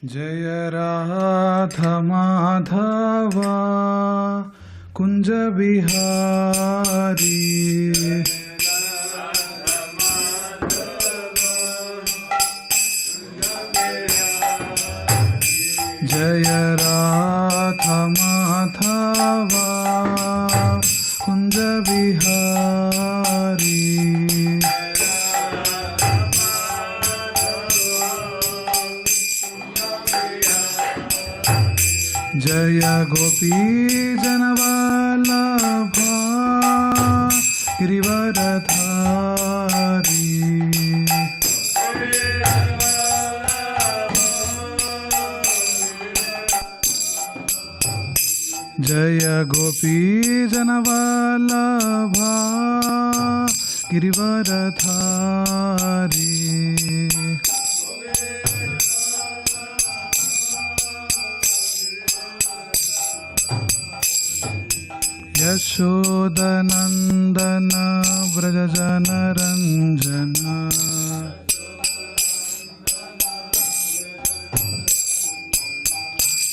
जय राधा माधव कुंज बिहारी जय राधा माधव कुंज बिहारी जय गोपी जनवल्लभा गिरिवरधारी जय गोपी जनवल्लभा गिरिवरधारी यशोदनंदन व्रजजनरंजन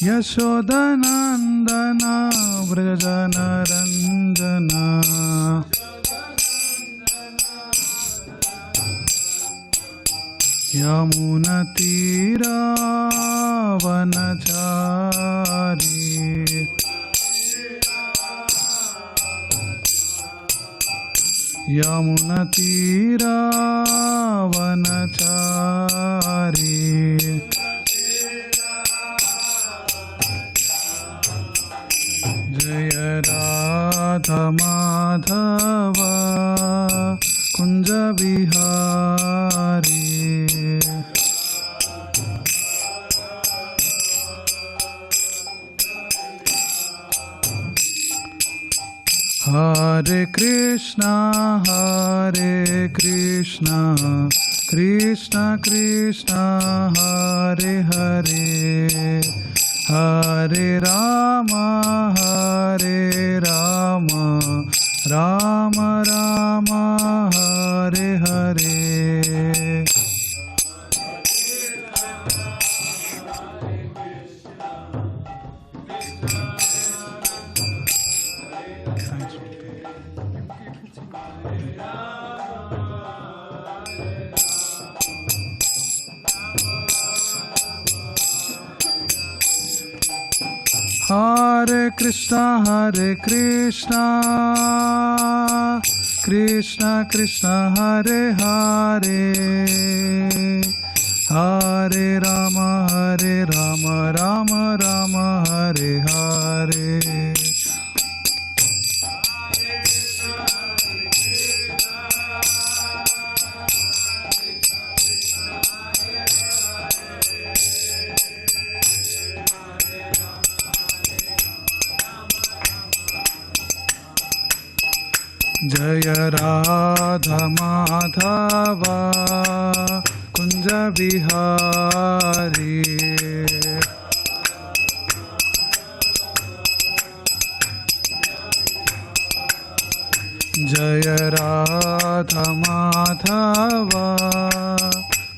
यशोदनंदन व्रजजनरंजन यमुनतीरावनचारी यमुनतीरावनचारी जय राधा माधव कुंज बिहारी हरे कृष्णा कृष्णा कृष्णा हरे हरे हरे राम राम राम हरे हरे हरे कृष्णा कृष्णा कृष्णा हरे हरे हरे राम राम राम हरे हरे जय राधा माधव कुंज बिहारी जय राधा माधव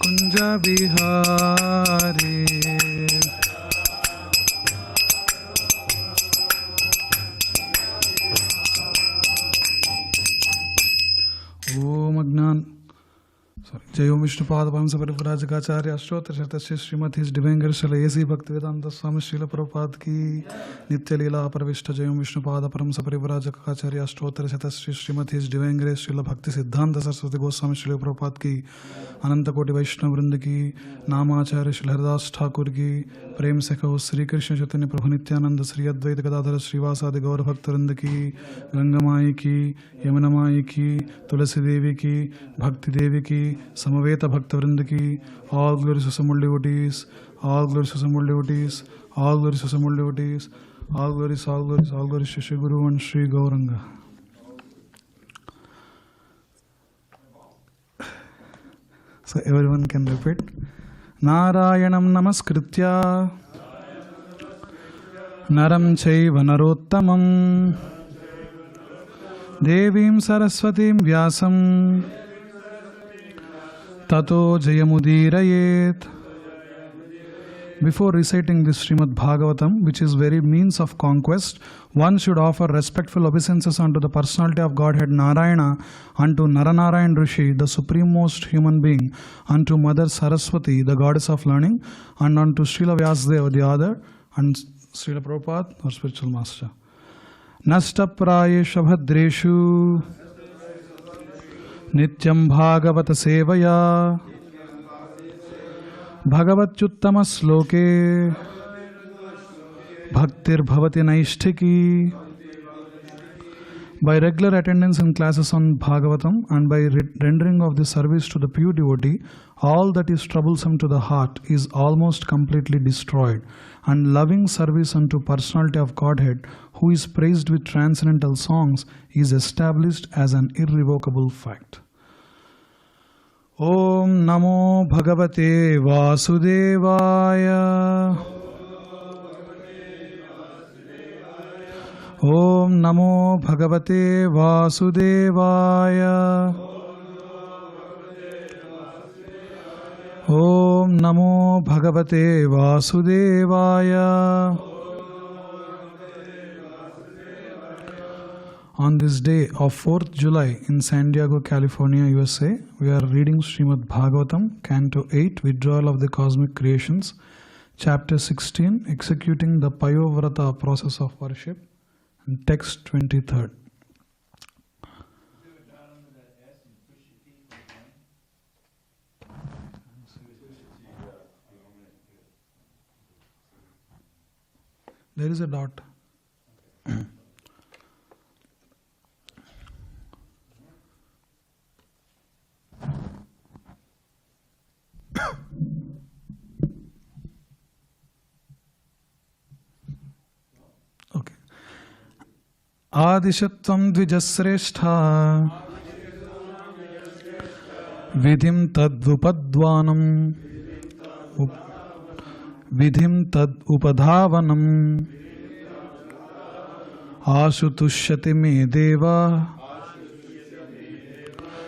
कुंज बिहारी ओम अज्ञान जय ओम विष्णुपाद परमहंस परिव्राजकाचार्य अष्टोत्तर शतस्य श्रीमद् his divine grace A C Bhaktivedanta Swami Srila Prabhupada की नित्य लीला प्रविष्ट जय ओम विष्णुपाद परमहंस परिव्राजकाचार्य अष्टोत्तर शतस्य श्रीमद् his divine grace Srila Bhakti Siddhanta Saraswati Goswami Srila Prabhupada की अनंत कोटि वैष्णव वृंद की नामाचार्य श्री हरिदास ठाकुर की प्रेम से कहो श्री कृष्ण चैतन्य प्रभु नित्यानंद श्री अद्वैत गदाधर श्रीवासादि गौर भक्त वृंद की गंगामाई की यमुना माई की तुलसी देवी की भक्ति देवी की समवेत भक्त वृंद की all glories to some devotees, all glories to some devotees, all glories to some devotees, all glories to Shri Guru and Shri Gauranga. So everyone can repeat. Narayanam namaskritya naram chaiva narottamam devim saraswatim vyasam tato jayamudirayet Before reciting this Srimad Bhagavatam, which is very means of conquest, one should offer respectful obeisances unto the personality of Godhead Narayana, unto Naranarayan Rishi, the supremost human being, unto Mother Saraswati, the goddess of learning, and unto Srila Vyasadeva, the author, and Srila Prabhupada, our spiritual master. Nasta prayesha bhadreshu nityam bhagavata sevaya Bhagavatyuttama sloke bhaktir bhavati naishtiki. By regular attendance in classes on Bhagavatam and by rendering of the service to the pure devotee, all that is troublesome to the heart is almost completely destroyed, and loving service unto personality of Godhead, who is praised with transcendental songs, is established as an irrevocable fact. Om Namo Bhagavate Vasudevaya. Om Namo Bhagavate Vasudevaya. Om Namo Bhagavate Vasudevaya. On this day of 4th July in San Diego, California, USA, we are reading Srimad Bhagavatam, Canto 8, Withdrawal of the Cosmic Creations, Chapter 16, Executing the Payovrata Process of Worship, and Text 23rd. There is a dot. Okay. Adishatvam dvijasreshtha vidhim tadvupadvanam vidhim tad upadhavanam ashutushyati me deva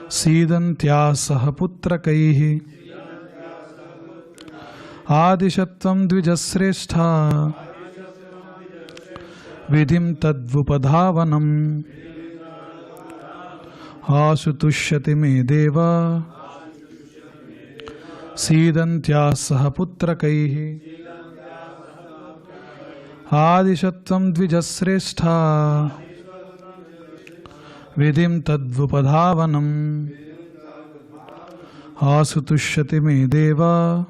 sidantya sahaputrakaihi. Adishatvam dvijasreshtha vidhim tadvupadhavanam asutushyati me deva sidantya sahaputrakaihi. Adishatvam dvijasreshtha vidhim tadvupadhavanam asutushyati me deva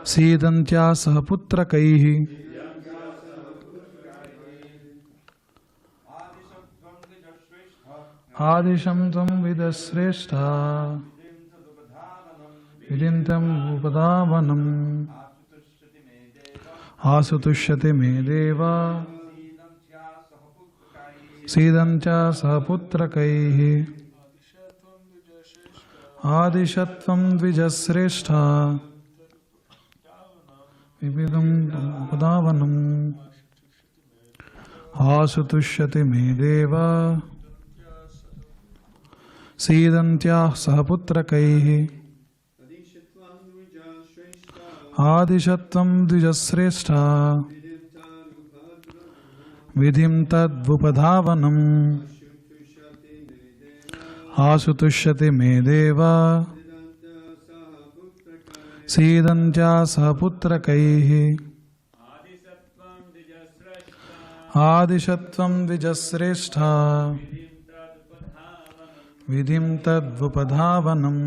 sidantya sahaputrakaihi. Adishatvam vidasreshtha vidhim tadvupadhavanam asutushyati me deva sidantya sahaputrakaihi. Adishatvam dvijasreshtha vidhim tadvupadhavanam asutushyati me deva sidantya sahaputrakaihi. Adishatvam dvijasreshtha vidhim tadvupadhavanam asutushyati me deva sidantya sahaputrakaihi. Adishatvam dvijasreshtha vidhim tadvupadhavanam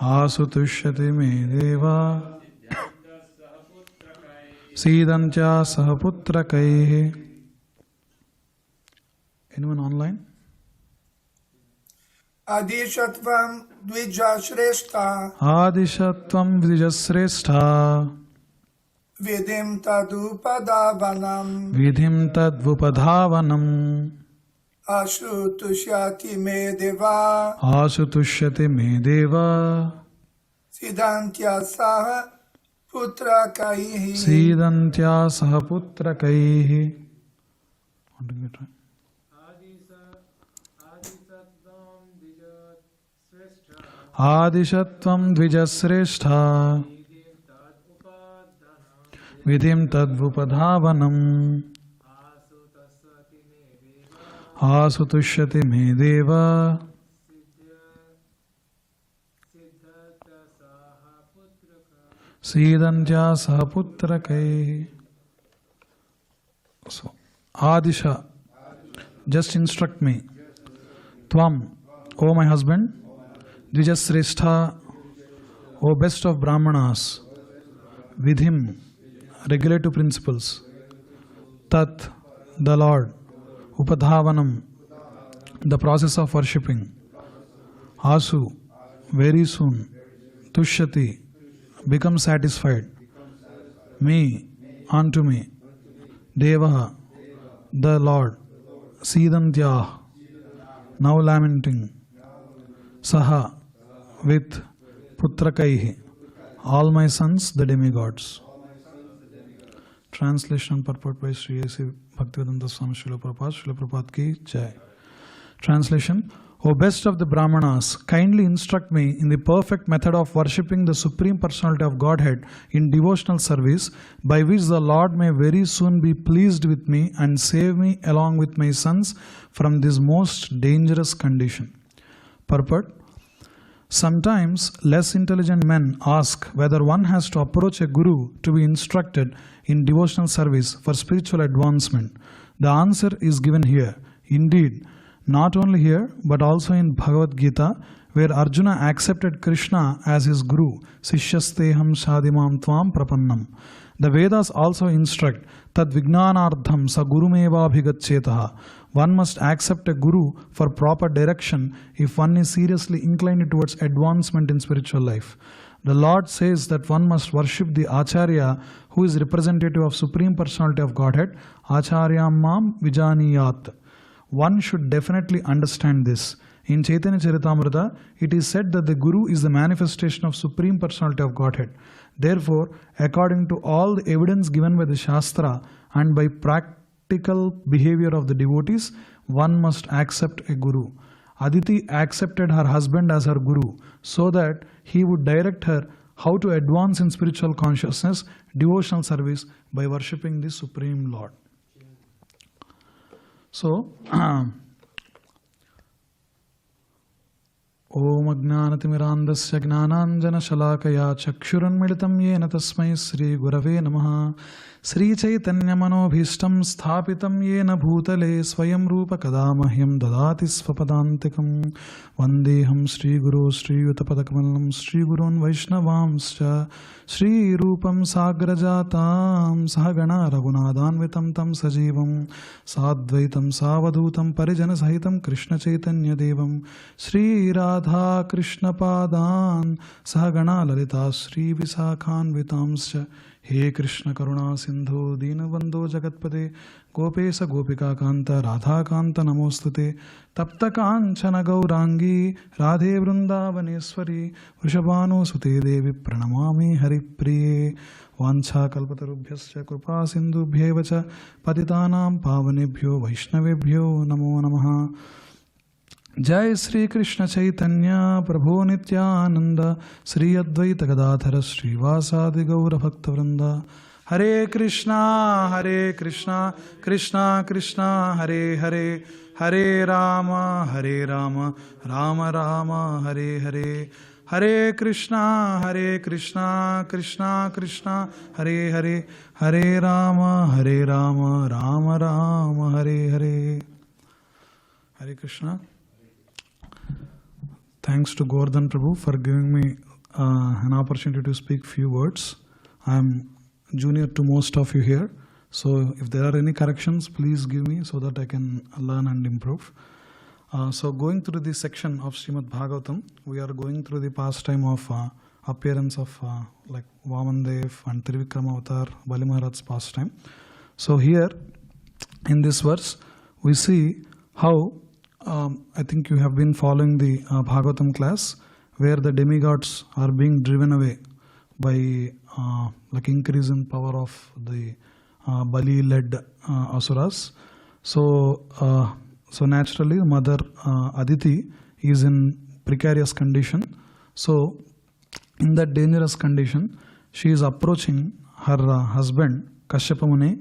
asutushyati me deva sidantya sahaputrakaihi. Anyone online? Adishatvam dvijasreshtha Adishatvam dvijasreshtha vidhim tadupadhavanam vidhim tadvupadhavanam ashutushyati me deva asutushyati me deva sidantya saha putrakaihi. sidantya sahaputrakaihi. Want to get right? Adishatvam Dvijasreshtha Vidhim Tadvupadhavanam Asutushyati me deva Sidantya sahaputrakai. So, Adisha, just instruct me. Tvam, O my husband. Dvijasreshtha, O best of Brahmanas. Vidhim, regulative principles. Tat, the Lord. Upadhavanam, the process of worshipping. Asu, very soon. Tushyati, become satisfied. Me, unto me. Deva, the Lord. Sidantya, now lamenting. Saha, with Putrakaihi, all my sons, the demigods. Translation and purport by Sri A.C. Bhaktivedanta Swami Srila Prabhupada ki Jai. Translation: O best of the Brahmanas, kindly instruct me in the perfect method of worshipping the Supreme Personality of Godhead in devotional service, by which the Lord may very soon be pleased with me and save me along with my sons from this most dangerous condition. Purport: sometimes less intelligent men ask whether one has to approach a guru to be instructed in devotional service for spiritual advancement. The answer is given here. Indeed, not only here but also in Bhagavad Gita, where Arjuna accepted Krishna as his guru, Sishyasteham Shadimam Tvam Prapannam. The Vedas also instruct Tad Vijnanardham Sa Gurumeva Bhigacchetaha. One must accept a guru for proper direction if one is seriously inclined towards advancement in spiritual life. The Lord says that one must worship the Acharya who is representative of Supreme Personality of Godhead, Acharyam Mam Vijaniyat. One should definitely understand this. In Chaitanya Charitamrita, it is said that the Guru is the manifestation of Supreme Personality of Godhead. Therefore, according to all the evidence given by the Shastra and by practical behavior of the devotees, one must accept a Guru. Aditi accepted her husband as her Guru so that he would direct her how to advance in spiritual consciousness, devotional service by worshipping the Supreme Lord. So, Om Ajnanatimirandasya Gnananjana Shalakaya Chakshuranmilitam Yena Tasmai Sri Gurave Namaha. Sri Chaitanya Manobhishtam Sthapitam Yena Bhutale Swayam Rupa Kadamahyam Dadati Svapadantikam Vandeham Sri Guru Sri Yutapadakamalam Sri Gurun Vaishnavamscha Sri Rupam Sagrajatam Sahagana Raghunadhanvitam Tam Sajivam Sadvaitam Savadutam Parijana Sahitam Krishna Chaitanya Devam Sri Radha Krishna Padan Sahagana Lalita Sri Visakhan Vitamscha He Krishna Karuna Sindhu Dinabandho Jagatpade Gopesa Gopika Kanta Radha Kanta Namostute Tapta Kanchana Gaurangi Radhe Vrindavaneshwari Vrishabhanu Sute Devi Pranamami Haripriye Vancha Kalpatarubhyascha Krupa Sindhu Bhyevacha Patitanam Pavanebhyo Vaishnavebhyo Namo Namaha. Jai Sri Krishna Chaitanya Prabhu Nityananda Sri Advaita Gadadhara Sri Vasadi Gaura Bhakta Vrinda. Hare Krishna Krishna Krishna Hare Hare Hare Rama Rama Rama Hare Hare Hare Krishna Krishna Krishna Hare Hare Hare Rama Rama Rama Hare Hare. Hare Krishna. Thanks to Govardhan Prabhu for giving me an opportunity to speak few words. I am junior to most of you here, so if there are any corrections, please give me so that I can learn and improve. So going through this section of Srimad Bhagavatam, we are going through the pastime of appearance of like Vamandev and Trivikrama Avatar, Bali Maharaj's pastime. So here in this verse, we see how I think you have been following the Bhagavatam class, where the demigods are being driven away by like increase in power of the Bali-led asuras. So naturally, Mother Aditi is in precarious condition. So in that dangerous condition, she is approaching her husband Kashyapa Muni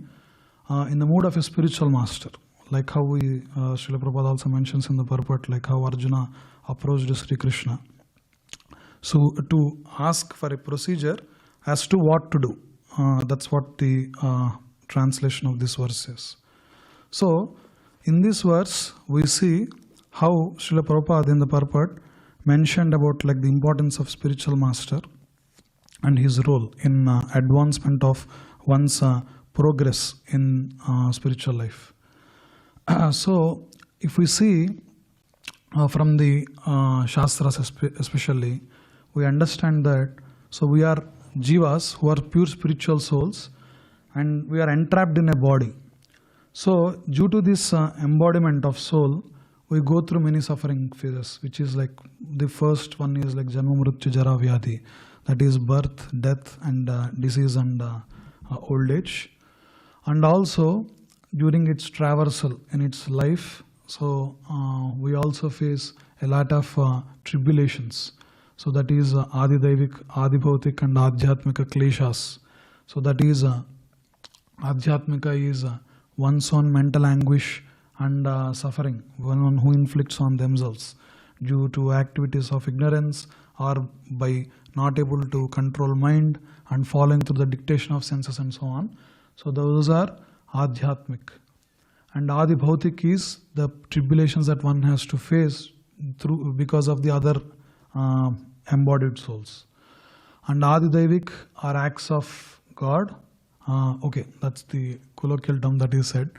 in the mood of a spiritual master, like how Srila Prabhupada also mentions in the purport, like how Arjuna approached Sri Krishna. So to ask for a procedure as to what to do. That's what the translation of this verse is. So in this verse we see how Srila Prabhupada in the purport mentioned about like the importance of spiritual master and his role in advancement of one's progress in spiritual life. So if we see from the Shastras especially, we understand that so we are jivas who are pure spiritual souls and we are entrapped in a body. So due to this embodiment of soul, we go through many suffering phases, which is like the first one is like Janma Mrityu Jara Vyadhi, that is birth, death and disease and old age. And also during its traversal in its life, so we also face a lot of tribulations. So that is Adi Daivik, Adi Bhautik and Adhyatmika Kleshas. So that is Adhyatmika is one's own mental anguish and suffering, one who inflicts on themselves due to activities of ignorance or by not able to control mind and following through the dictation of senses and so on. So those are Adhyatmik. And Adi Bhautik is the tribulations that one has to face through because of the other embodied souls. And Adi Daivik are acts of God. Okay, that's the colloquial term that is said.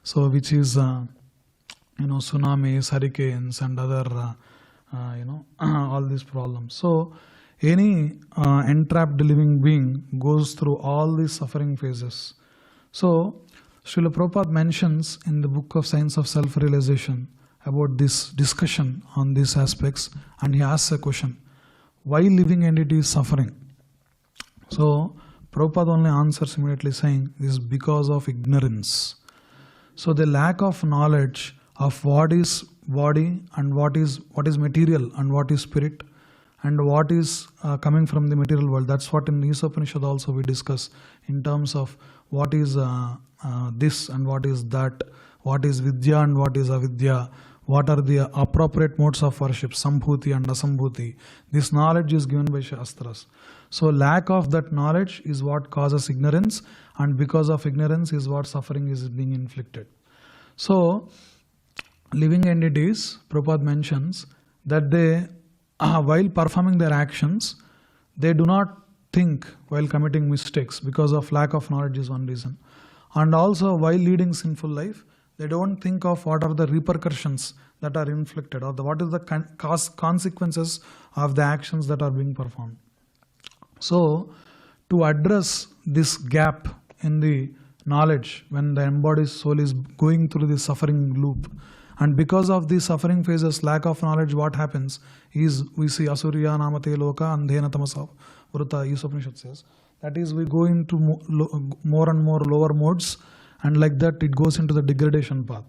So which is tsunamis, hurricanes and other all these problems. So any entrapped living being goes through all these suffering phases. So Srila Prabhupada mentions in the book of Science of Self-Realization about this discussion on these aspects, and he asks a question: why living entity is suffering? So Prabhupada only answers immediately saying this is because of ignorance. So the lack of knowledge of what is body and what is material and what is spirit and what is coming from the material world. That's what in Upanishad also we discuss in terms of what is this and what is that, what is vidya and what is avidya, what are the appropriate modes of worship, sambhuti and asambhuti. This knowledge is given by Shastras. So lack of that knowledge is what causes ignorance, and because of ignorance is what suffering is being inflicted. So living entities, Prabhupada mentions that they, while performing their actions, they do not think while committing mistakes because of lack of knowledge is one reason. And also while leading sinful life, they don't think of what are the repercussions that are inflicted or what is the consequences of the actions that are being performed. So to address this gap in the knowledge when the embodied soul is going through the suffering loop, and because of these suffering phases, lack of knowledge, what happens is we see Asurya Namate Loka Andhena Tamasa Vrutta, Upanishad says. That is, we go into more and more lower modes, and like that it goes into the degradation path.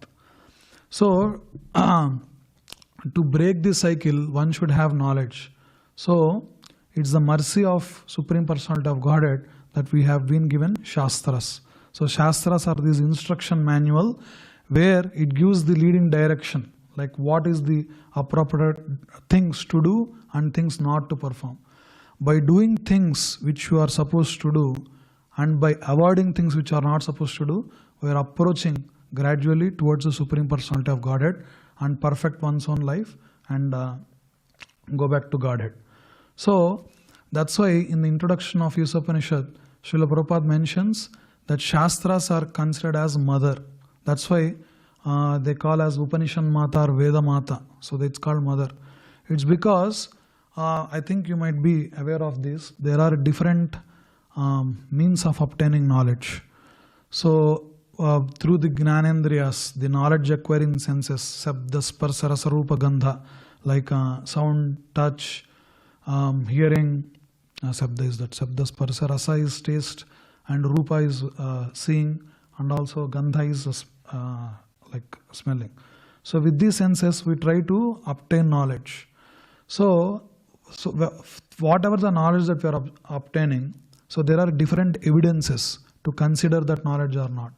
So to break this cycle, one should have knowledge. So it's the mercy of Supreme Personality of Godhead that we have been given Shastras. So Shastras are this instruction manual where it gives the leading direction, like what is the appropriate things to do and things not to perform. By doing things which you are supposed to do and by avoiding things which are not supposed to do, we are approaching gradually towards the Supreme Personality of Godhead and perfect one's own life and go back to Godhead. So that's why in the introduction of Upanishad, Srila Prabhupada mentions that Shastras are considered as mother. That's why they call as Upanishad Mata or Veda Mata. So it's called mother. It's because I think you might be aware of this. There are different means of obtaining knowledge. So through the Gnanendriyas, the knowledge acquiring senses, Sabda, Sparsa, Rasa, Rupa, Gandha, like sound, touch, hearing. Sabda is that. Sabda, Sparsa, Rasa is taste, and Rupa is seeing, and also Gandha is like smelling. So with these senses we try to obtain knowledge. So So whatever the knowledge that we are obtaining, so there are different evidences to consider that knowledge or not.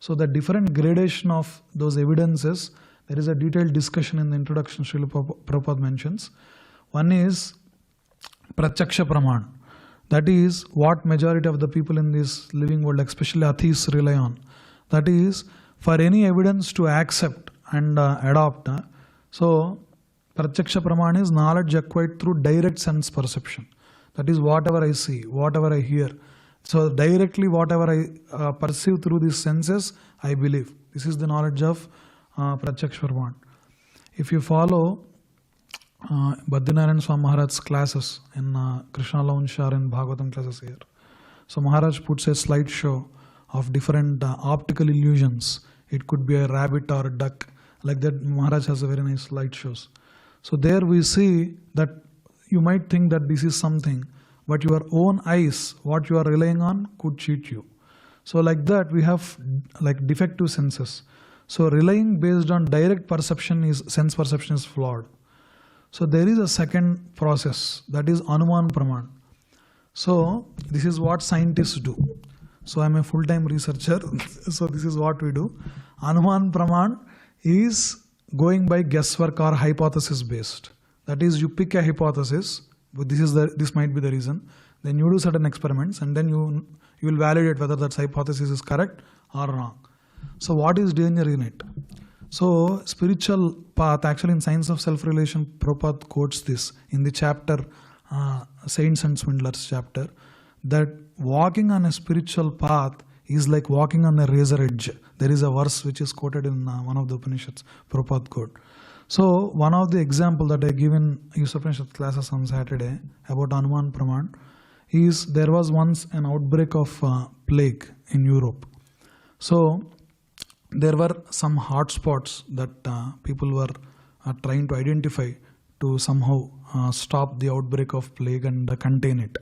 So the different gradation of those evidences, there is a detailed discussion in the introduction Srila Prabhupada mentions. One is Pratyaksha Praman. That is what majority of the people in this living world, especially atheists, rely on. That is, for any evidence to accept and adopt. So Pratyaksha Praman is knowledge acquired through direct sense perception. That is whatever I see, whatever I hear. So directly whatever I perceive through these senses, I believe. This is the knowledge of Pratyaksha Praman. If you follow Badrinaran Swami Maharaj's classes in Krishna Lounge or in Bhagavatam classes here. So Maharaj puts a slideshow of different optical illusions. It could be a rabbit or a duck. Like that, Maharaj has a very nice slideshows. So there we see that you might think that this is something, but your own eyes, what you are relying on, could cheat you. So like that, we have like defective senses. So relying based on direct perception is, sense perception is flawed. So there is a second process, that is Anuman Praman. So this is what scientists do. So I am a full-time researcher, so this is what we do. Anuman Praman is going by guesswork or hypothesis based. That is, you pick a hypothesis, but this might be the reason. Then you do certain experiments and then you will validate whether that hypothesis is correct or wrong. So what is danger in it? So spiritual path, actually in Science of Self-Relation, Prabhupada quotes this in the chapter, Saints and Swindlers chapter, that walking on a spiritual path is like walking on a razor edge. There is a verse which is quoted in one of the Upanishads, Prabhupada quote. So one of the example that I give in Upanishad classes on Saturday about Anuman Praman is there was once an outbreak of plague in Europe. So there were some hot spots that people were trying to identify to somehow stop the outbreak of plague and contain it.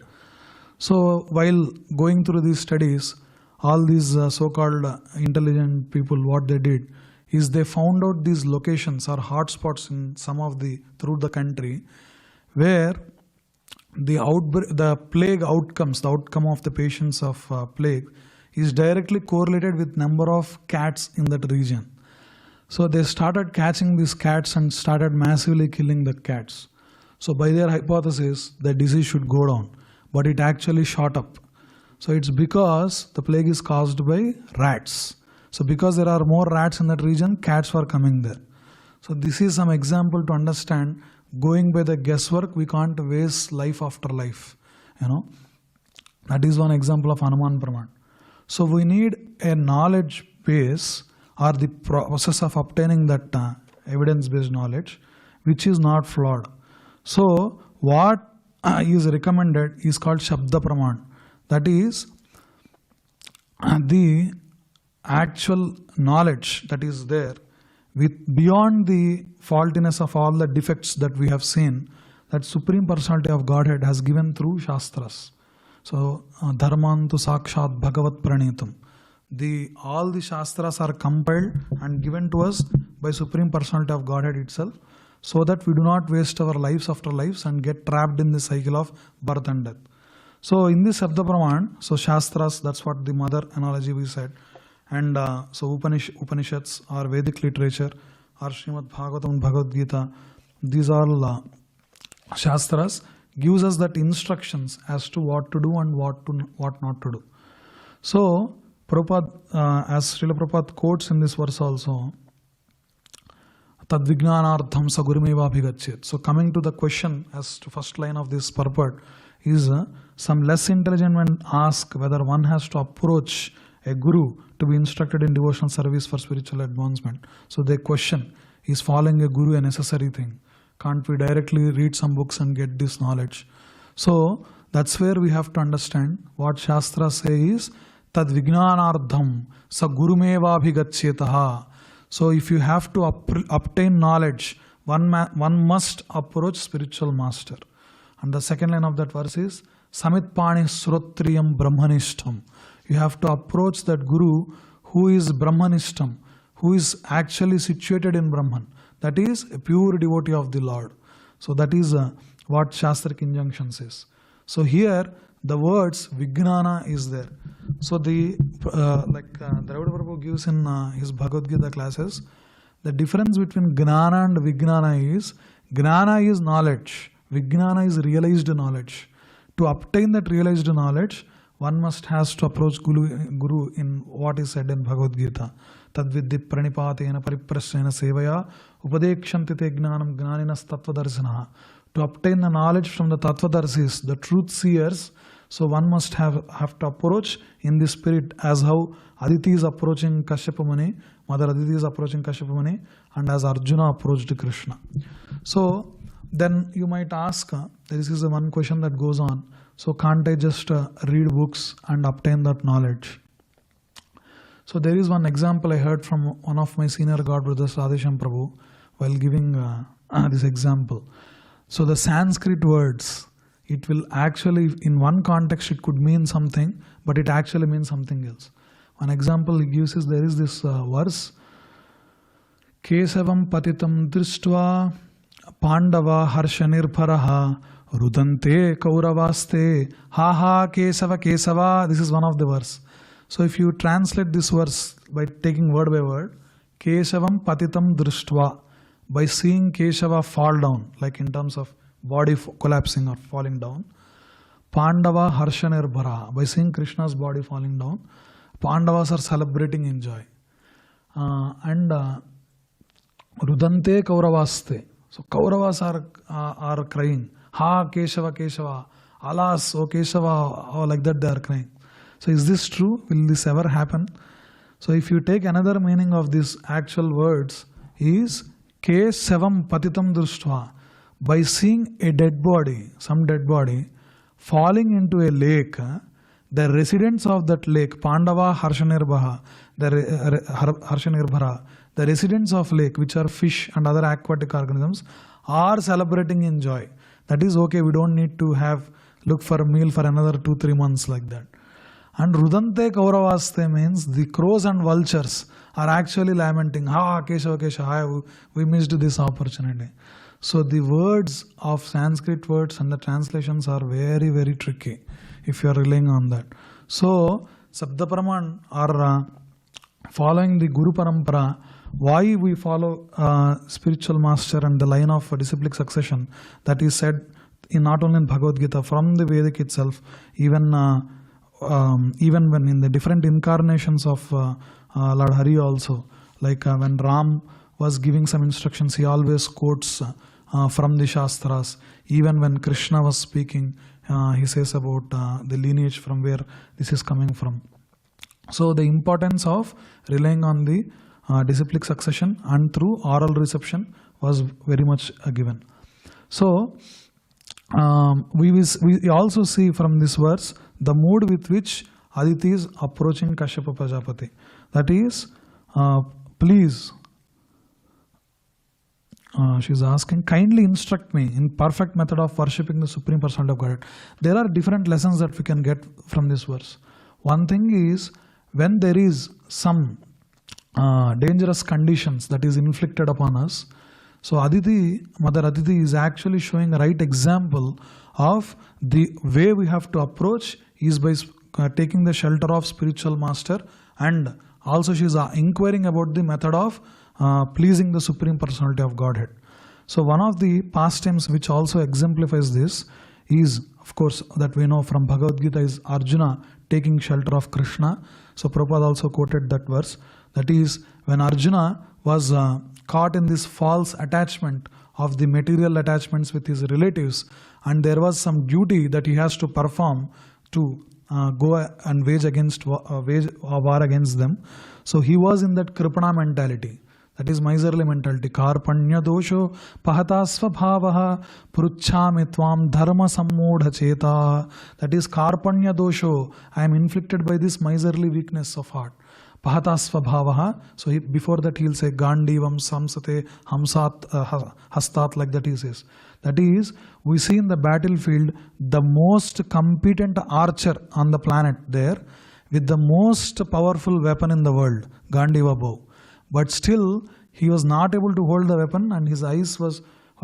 So while going through these studies, all these so-called intelligent people, what they did is they found out these locations or hotspots in some of through the country where the plague outcomes, the outcome of the patients of plague is directly correlated with number of cats in that region. So they started catching these cats and started massively killing the cats. So by their hypothesis, the disease should go down, but it actually shot up. So it's because the plague is caused by rats. So because there are more rats in that region, cats were coming there. So this is some example to understand, going by the guesswork, we can't waste life after life. That is one example of Anuman Praman. So we need a knowledge base or the process of obtaining that evidence-based knowledge, which is not flawed. So what is recommended is called Shabda Praman. That is the actual knowledge that is there with beyond the faultiness of all the defects that we have seen, that Supreme Personality of Godhead has given through Shastras. So, Dharmantu Sakshat Bhagavat Pranitam. All the Shastras are compiled and given to us by Supreme Personality of Godhead itself, so that we do not waste our lives after lives and get trapped in the cycle of birth and death. So, in this Sabda Praman, so Shastras, that's what the mother analogy we said. And so Upanishads or Vedic literature or Srimad Bhagavatam and Bhagavad Gita, these all Shastras gives us that instructions as to what to do and what not to do. So Prabhupada, as Srila Prabhupada quotes in this verse also, Tadvijnanartham sa gurumeva abhigachyet. So coming to the question as to first line of this purport is some less intelligent men ask whether one has to approach a guru to be instructed in devotional service for spiritual advancement. So they question, is following a guru a necessary thing? Can't we directly read some books and get this knowledge? So that's where we have to understand what Shastra says, Tad Vijnanardham sa gurumeva abhigachyetaha. So if you have to obtain knowledge, one must approach spiritual master. And the second line of that verse is Samitpani Srotriyam Brahmanishtam. You have to approach that guru who is Brahmanishtam, who is actually situated in Brahman. That is a pure devotee of the Lord. So that is what Shastric injunction says. So here the words Vijnana is there. So the Dravid Prabhu gives in his Bhagavad Gita classes, the difference between Gnana and Vijnana is knowledge, Vijnana is realized knowledge. To obtain that realized knowledge, one must has to approach Guru in what is said in Bhagavad Gita. Tadvidhi pranipatena pariprasena sevaya upadekshanti te gnanam gnaninas tattvadarsanaha. To obtain the knowledge from the tattvadarsis, the truth seers, so one must have to approach in the spirit, as how Aditi is approaching Kashyapa Muni, Mother Aditi is approaching Kashyapa Muni, and as Arjuna approached Krishna. So then you might ask, this is the one question that goes on, so can't I just read books and obtain that knowledge? So there is one example I heard from one of my senior God brothers, Radhesham Prabhu, while giving this example. So the Sanskrit words, it will actually, in one context it could mean something, but it actually means something else. One example he gives is, there is this verse, Kesavam patitam drishtva Pandava harshanirpharaha rudante kauravaste ha ha kesava kesava. This is one of the verse. So if you translate this verse by taking word by word, Kesavam patitam drishtva, by seeing Keshava fall down, like in terms of body collapsing or falling down. Pandava harshanirpharaha, by seeing Krishna's body falling down, Pandavas are celebrating in joy. And rudante kauravaste, so Kauravas are crying, ha Keshava Keshava, alas, O Keshava, oh, like that they are crying. So is this true? Will this ever happen? So if you take another meaning of these actual words, is Kesavam patitam drishtva, by seeing a dead body, some dead body, falling into a lake, the residents of that lake, Pandava Harshanirabha, the residents of lake, which are fish and other aquatic organisms, are celebrating in joy. That is okay, we don't need to look for a meal for another 2-3 months like that. And Rudante Kauravaste means the crows and vultures are actually lamenting, ha Keshava Keshava, we missed this opportunity. So the words of Sanskrit words and the translations are very, very tricky if you are relying on that. So Sabda Praman are following the Guru Parampara. Why we follow spiritual master and the line of disciplic succession, that is said in not only in Bhagavad Gita, from the Vedic itself, even when in the different incarnations of Lord Hari also, like when Ram was giving some instructions, he always quotes from the Shastras. Even when Krishna was speaking, he says about the lineage from where this is coming from. So the importance of relying on the disciplic succession and through oral reception was very much given. So we also see from this verse the mood with which Aditi is approaching Kashyapa Prajapati. That is, please, she is asking, kindly instruct me in perfect method of worshipping the Supreme Personality of Godhead. There are different lessons that we can get from this verse. One thing is, when there is some dangerous conditions that is inflicted upon us, so Aditi, Mother Aditi is actually showing a right example of the way we have to approach is by taking the shelter of spiritual master, and also she is inquiring about the method of pleasing the Supreme Personality of Godhead. So one of the pastimes which also exemplifies this is, of course, that we know from Bhagavad Gita, is Arjuna taking shelter of Krishna. So Prabhupada also quoted that verse. That is, when Arjuna was caught in this false attachment of the material attachments with his relatives, and there was some duty that he has to perform to go and wage a war against them. So he was in that Kṛṣṇa mentality. That is miserly mentality. Karpanya dosho pahata svabhavaha pruchhami tvam dharma sammudha cheta. That is Karpanya dosho. I am inflicted by this miserly weakness of heart. Pahata svabhavaha. So before that he will say Gandivam samsate hamsat hastat, like that he says. That is, we see in the battlefield the most competent archer on the planet there with the most powerful weapon in the world, Gandiva bow. But still, he was not able to hold the weapon and his eyes was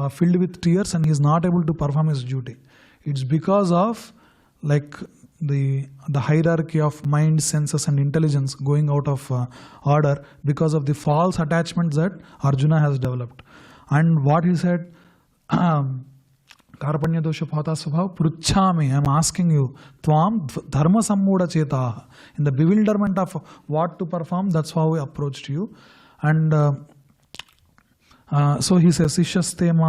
filled with tears and he is not able to perform his duty. It's because of like the hierarchy of mind, senses and intelligence going out of order because of the false attachments that Arjuna has developed. And what he said, Karpanya dosha bhavata svabhav pruchhami, I am asking you, tvam dharma sammuda chetaha. In the bewilderment of what to perform, that's how we approached you. And so he says, Sishasteham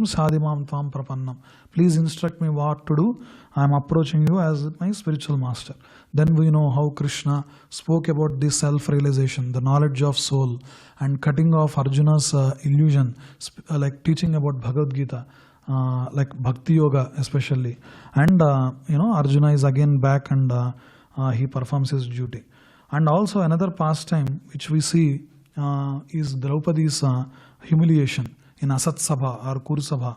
sadhimam tvam prapannam. Please instruct me what to do. I am approaching you as my spiritual master. Then we know how Krishna spoke about this self-realization, the knowledge of soul, and cutting off Arjuna's illusion, like teaching about Bhagavad Gita, like Bhakti Yoga especially. And Arjuna is again back and he performs his duty. And also another pastime which we see is Draupadi's humiliation in Asat Sabha or Kur Sabha.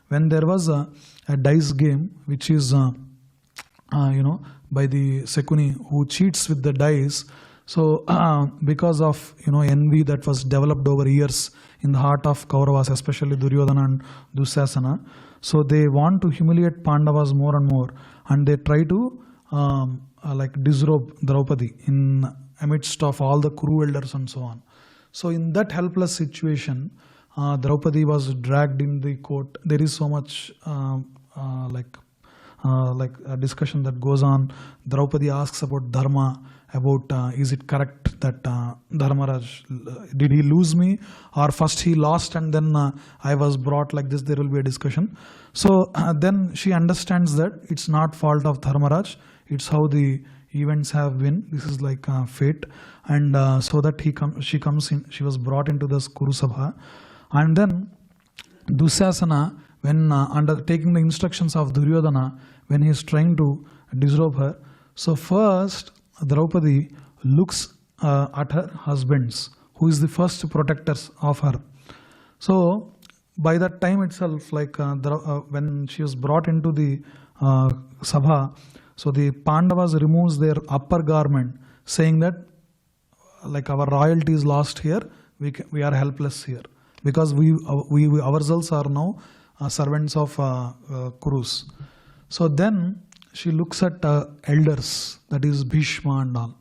When there was a dice game which is by the Sekuni who cheats with the dice. So because of envy that was developed over years in the heart of Kauravas, especially Duryodhana and Dusasana, so they want to humiliate Pandavas more and more, and they try to disrobe Draupadi in amidst of all the Kuru elders and so on. So in that helpless situation, Draupadi was dragged in the court. There is so much a discussion that goes on. Draupadi asks about dharma, about is it correct that Dharmaraj, did he lose me, or first he lost and then I was brought like this. There will be a discussion. So then she understands that it's not fault of Dharmaraj, it's how the events have been. This is like fate. And so that she comes in, she was brought into this Kuru Sabha. And then Dusasana, when under taking the instructions of Duryodhana, when he is trying to disrobe her, so first Draupadi looks at her husbands, who is the first protectors of her. So by that time itself, when she was brought into the Sabha, so the Pandavas removes their upper garment, saying that our royalty is lost here, we are helpless here, because we ourselves are now servants of Kurus. So then she looks at elders, that is Bhishma and all.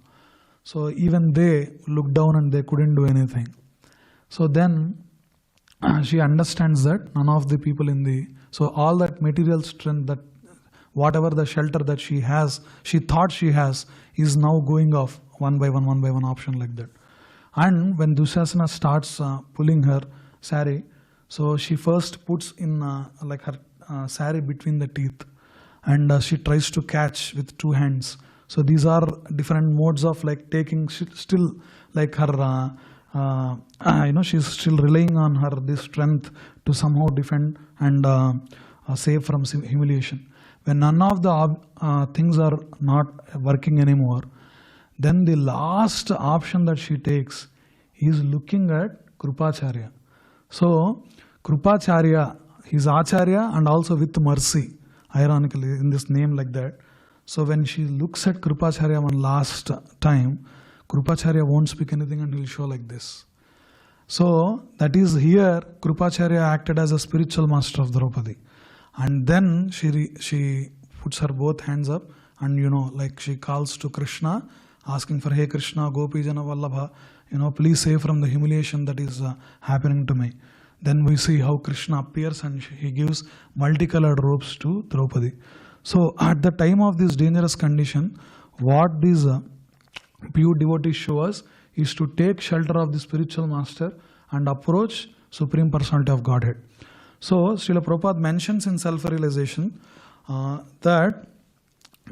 So even they looked down and they couldn't do anything. So then she understands that none of the people so all that material strength, that whatever the shelter that she thought she has, is now going off one by one option like that. And when Dusasana starts pulling her sari, so she first puts in her sari between the teeth, and she tries to catch with two hands. So these are different modes of taking, still her, she's still relying on her this strength to somehow defend and save from humiliation. When none of the things are not working anymore, then the last option that she takes is looking at Krupacharya. So Krupacharya, he's Acharya and also with mercy, ironically in this name like that. So when she looks at Krupacharya one last time, Krupacharya won't speak anything and he'll show like this. So that is here Krupacharya acted as a spiritual master of Draupadi. And then she puts her both hands up and she calls to Krishna, asking for, hey Krishna, Gopi Jana Vallabha, please save from the humiliation that is happening to me. Then we see how Krishna appears and he gives multicolored robes to Draupadi. So at the time of this dangerous condition, what these pure devotees show us is to take shelter of the spiritual master and approach Supreme Personality of Godhead. So Srila Prabhupada mentions in self-realization that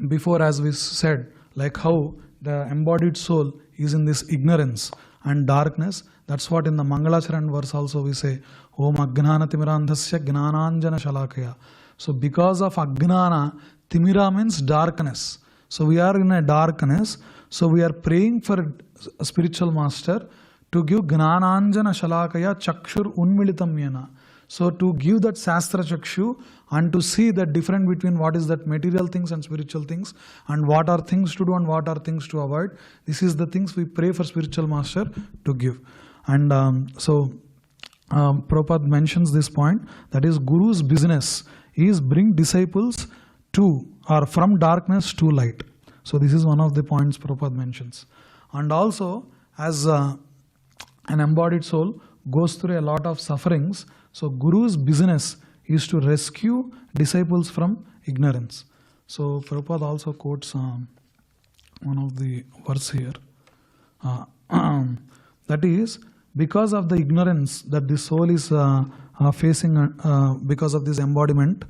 before, as we said, how the embodied soul is in this ignorance and darkness. That's what in the Mangalacharan verse also we say, Om Ajnana Timirandhasya Gnananjana Shalakaya. So because of Ajnana, Timira means darkness. So we are in a darkness. So we are praying for a spiritual master to give Gnananjana Shalakaya Chakshur Unmilitam Yena. So to give that Sastra Chakshu and to see the difference between what is that material things and spiritual things, and what are things to do and what are things to avoid. This is the things we pray for spiritual master to give. And so Prabhupada mentions this point, that is Guru's business is bring disciples to or from darkness to light. So this is one of the points Prabhupada mentions. And also as an embodied soul goes through a lot of sufferings, so Guru's business is to rescue disciples from ignorance. So Prabhupada also quotes one of the verse here. That is, because of the ignorance that the soul is facing because of this embodiment,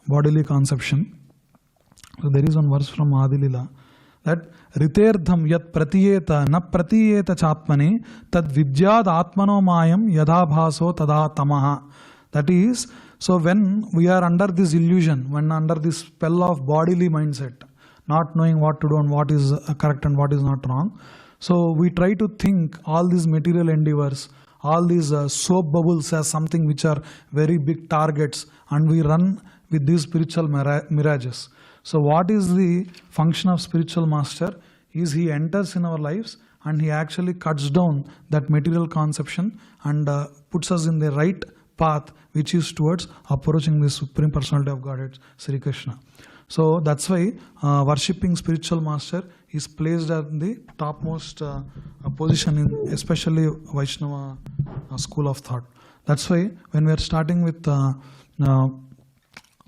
bodily conception. So there is one verse from Adilila that Riterdham yat pratiyeta na pratiyeta chatmane tad vidyad atmano mayam yadhabhaso tada tamaha. That is, so when we are under this illusion, when under this spell of bodily mindset, not knowing what to do and what is correct and what is not wrong, so we try to think all these material endeavors, all these soap bubbles as something which are very big targets, and we run with these spiritual mirages. So what is the function of spiritual master? Is he enters in our lives and he actually cuts down that material conception and puts us in the right path, which is towards approaching the Supreme Personality of Godhead, Sri Krishna. So that's why worshipping spiritual master is placed at the topmost position in especially Vaishnava school of thought. That's why when we are starting with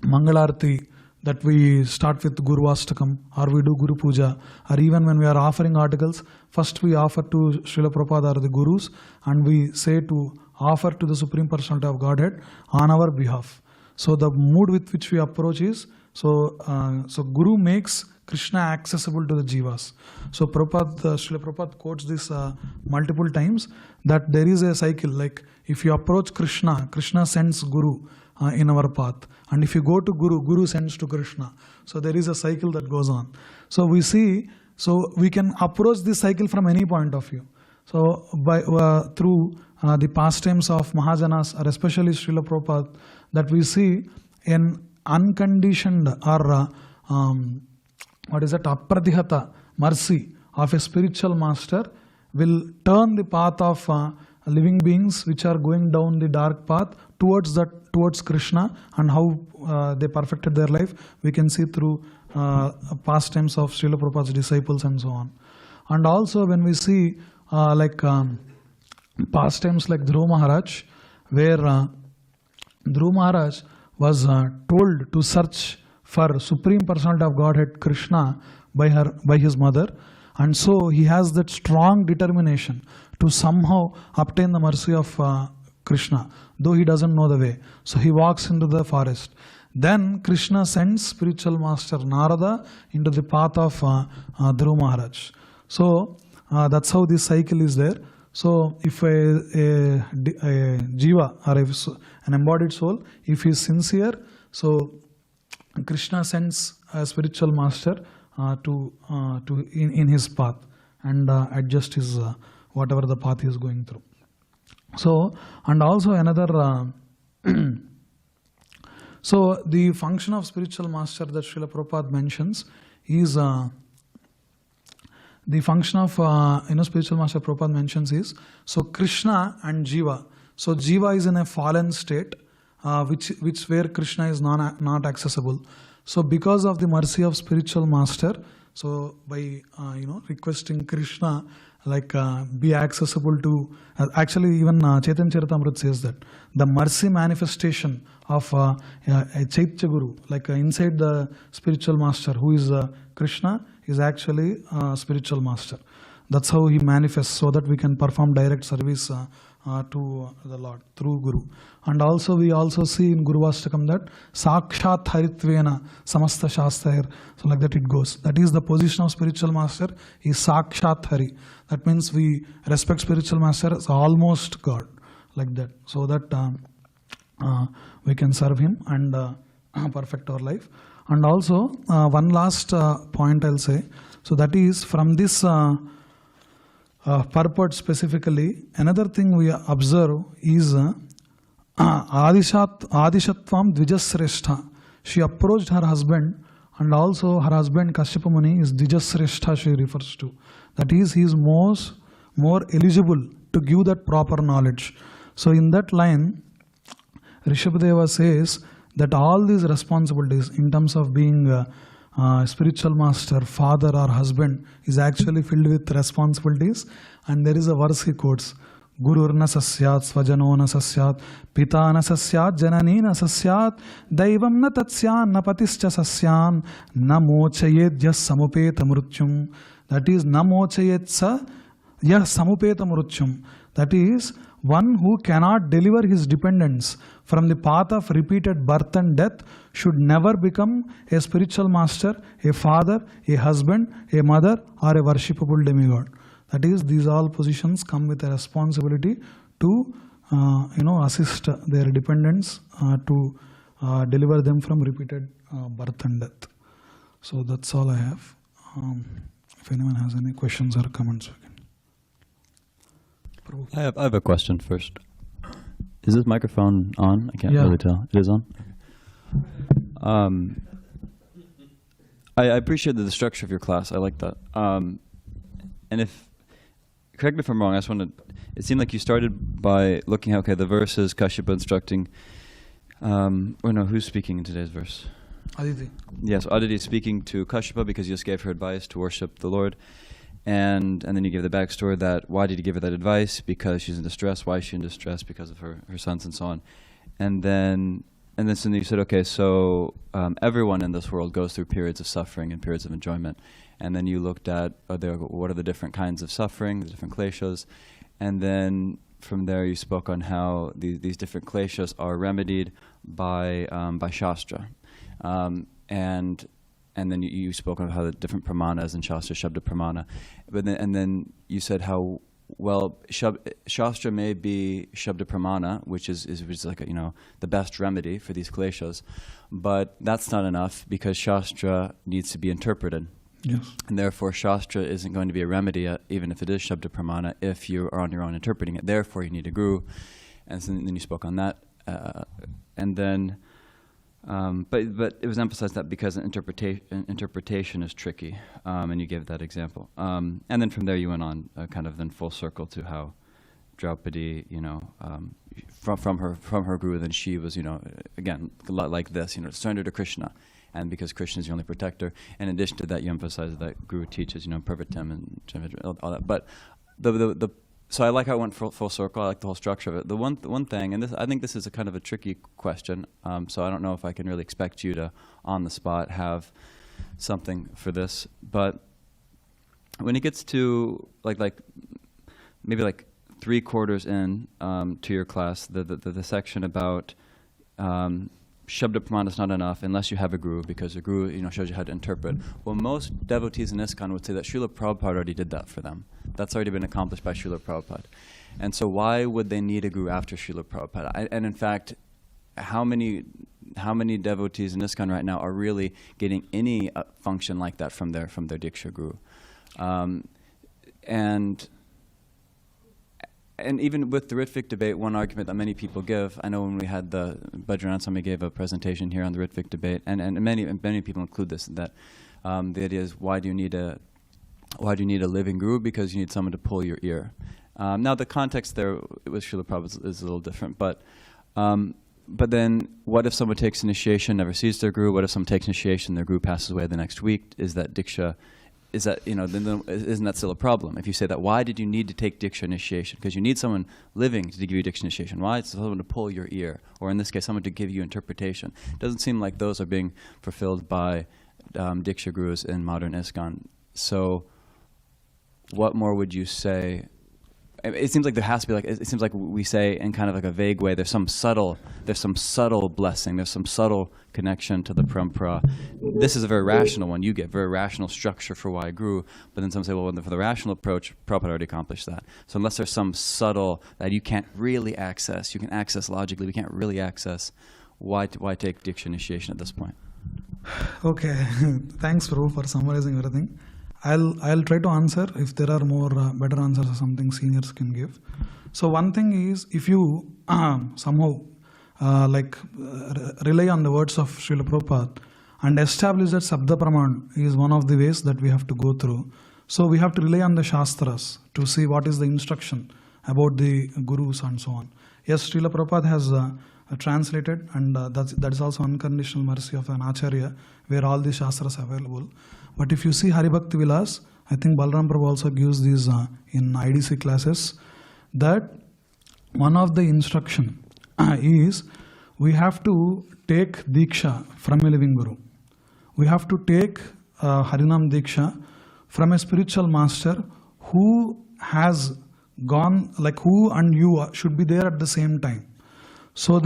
Mangalarti, that we start with Guru Astakam or we do Guru Puja, or even when we are offering articles, first we offer to Srila Prabhupada or the Gurus, and we say to offer to the Supreme Personality of Godhead on our behalf. So the mood with which we approach is, so Guru makes Krishna accessible to the jivas. So Srila Prabhupada quotes this multiple times, that there is a cycle, like if you approach Krishna, Krishna sends Guru in our path, and if you go to Guru, Guru sends to Krishna. So there is a cycle that goes on. So we see, so we can approach this cycle from any point of view. So by through the pastimes of Mahajanas, or especially Srila Prabhupada, that we see an unconditioned or apradihata mercy of a spiritual master will turn the path of living beings which are going down the dark path towards Krishna, and how they perfected their life we can see through pastimes of Srila Prabhupada's disciples and so on. And also when we see pastimes like Dhruva Maharaj, where Dhruva Maharaj was told to search for Supreme Personality of Godhead Krishna by his mother, and so he has that strong determination to somehow obtain the mercy of Krishna, though he doesn't know the way. So he walks into the forest. Then Krishna sends spiritual master Narada into the path of Dhruva Maharaj. So that's how this cycle is there. So if a jiva or an embodied soul, if he is sincere, so Krishna sends a spiritual master in his path and adjust his whatever the path he is going through. So, and also another so the function of spiritual master that Srila Prabhupada mentions is the function of spiritual master Prabhupada mentions is, so Krishna and Jiva. So Jiva is in a fallen state, which where Krishna is not accessible. So because of the mercy of spiritual master, so by requesting Krishna be accessible to actually even Chaitanya Charitamrita says that the mercy manifestation of a Chaitya Guru, inside the spiritual master who is Krishna, is actually spiritual master. That's how he manifests, so that we can perform direct service to the Lord through Guru. And also we also see in Guru Astakam that Sakshat Haritvena Samasta Shastra. So like that it goes. That is the position of spiritual master is Sakshat Hari. That means we respect spiritual master as almost God, like that, so that we can serve him and perfect our life. And also one last point I'll say. So that is from this purport specifically, another thing we observe is Adishatvam Dvijasreshta. She approached her husband, and also her husband Kashyapa Muni is Dvijasreshta she refers to. That is, he is more eligible to give that proper knowledge. So in that line, Rishabhdeva says that all these responsibilities in terms of being a spiritual master, father or husband is actually filled with responsibilities. And there is a verse he quotes, Gurur na sasyat, svajano na sasyat, pita na sasyat, janani na sasyat, daivam na tatsyan, na patischa sasyan, na mochayet yas samupeta mrutyum. That is, na mochayet sa yas samupeta mrutyum. That is, one who cannot deliver his dependents from the path of repeated birth and death should never become a spiritual master, a father, a husband, a mother, or a worshipable demigod. That is, these all positions come with a responsibility to assist their dependents to deliver them from repeated birth and death. So that's all I have. If anyone has any questions or comments, we can. I have a question first. Is this microphone on? I can't really tell. It is on? I appreciate the structure of your class. I like that. And if, correct me if I'm wrong, I just wanted, it seemed like you started by looking at, okay, the verses, Kashyapa instructing, who's speaking in today's verse? Aditi. Yes, Aditi is speaking to Kashyapa because he just gave her advice to worship the Lord. And then you give the backstory that why did he give her that advice? Because she's in distress. Why is she in distress? Because of her sons and so on. And then you said, okay, so everyone in this world goes through periods of suffering and periods of enjoyment. And then you looked at what are the different kinds of suffering, the different kleshas. And then from there you spoke on how these different kleshas are remedied by Shastra. And then you spoke of how the different pramanas in Shastra, Shabda Pramana. And then you said how, well, Shastra may be Shabda Pramana, which is like the best remedy for these kleshas, but that's not enough because Shastra needs to be interpreted. Yes. And therefore Shastra isn't going to be a remedy, even if it is Shabda Pramana, if you are on your own interpreting it. Therefore you need a guru. And so then you spoke on that. And then... but it was emphasized that because interpretation is tricky, and you gave that example. And then from there you went on kind of then full circle to how Draupadi, from her guru, then she was, again, like this, surrender to Krishna. And because Krishna is the only protector. In addition to that, you emphasize that guru teaches, Parvatam and all that. But so I like how it went full circle. I like the whole structure of it. The one thing, and I think this is a kind of a tricky question, so I don't know if I can really expect you to, on the spot, have something for this. But when it gets to maybe 3/4 in to your class, the section about Shabda Pramana is not enough unless you have a guru, because a guru shows you how to interpret. Well, most devotees in ISKCON would say that Srila Prabhupada already did that for them. That's already been accomplished by Srila Prabhupada. And so why would they need a guru after Srila Prabhupada? And in fact, how many devotees in ISKCON right now are really getting any function like that from their Diksha guru? And even with the Ritvik debate, one argument that many people give, I know when we had the Bajranand Swami gave a presentation here on the Ritvik debate, and many people include this, that the idea is why do you need a living guru? Because you need someone to pull your ear. Now the context there with Srila Prabhupada is a little different, but then what if someone takes initiation, never sees their guru? What if someone takes initiation, their guru passes away the next week? Is that Diksha? Then isn't that still a problem? If you say that, why did you need to take Diksha initiation? Because you need someone living to give you Diksha initiation. Why? It's someone to pull your ear, or in this case, someone to give you interpretation. It doesn't seem like those are being fulfilled by Diksha gurus in modern ISKCON. So what more would you say? It seems like there has to be it seems like we say in kind of like a vague way, there's some subtle blessing, there's some subtle connection to the parampara. This is a very rational one you get, very rational structure for why I grew, but then some say, well, for the rational approach, Prabhupada already accomplished that. So unless there's some subtle that you can't really access, you can access logically, we can't really access, why take Diksha initiation at this point? Okay, thanks Prabhu for summarizing everything. I'll try to answer. If there are more better answers or something seniors can give. So one thing is, if you somehow rely on the words of Srila Prabhupada and establish that Sabda Praman is one of the ways that we have to go through. So we have to rely on the Shastras to see what is the instruction about the gurus and so on. Yes, Srila Prabhupada has translated, and that is also unconditional mercy of an Acharya, where all the Shastras are available. But if you see Haribhakti Vilas, I think Balaram Prabhu also gives these in IDC classes, that one of the instruction is we have to take Diksha from a living Guru. We have to take Harinam Diksha from a spiritual master who has gone, like who and you should be there at the same time. So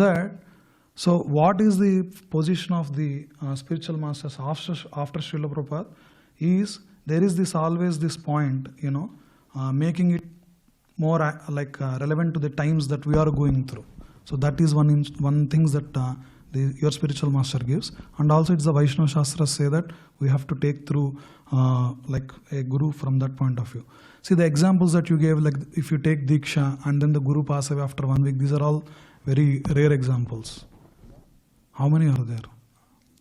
what is the position of the spiritual masters after Srila Prabhupada is, there is always this point, making it more relevant to the times that we are going through. So that is one thing that your spiritual master gives. And also it's the Vaishnava Shastras say that we have to take through like a guru from that point of view. See the examples that you gave, like if you take Diksha and then the guru pass away after 1 week, these are all very rare examples. How many are there?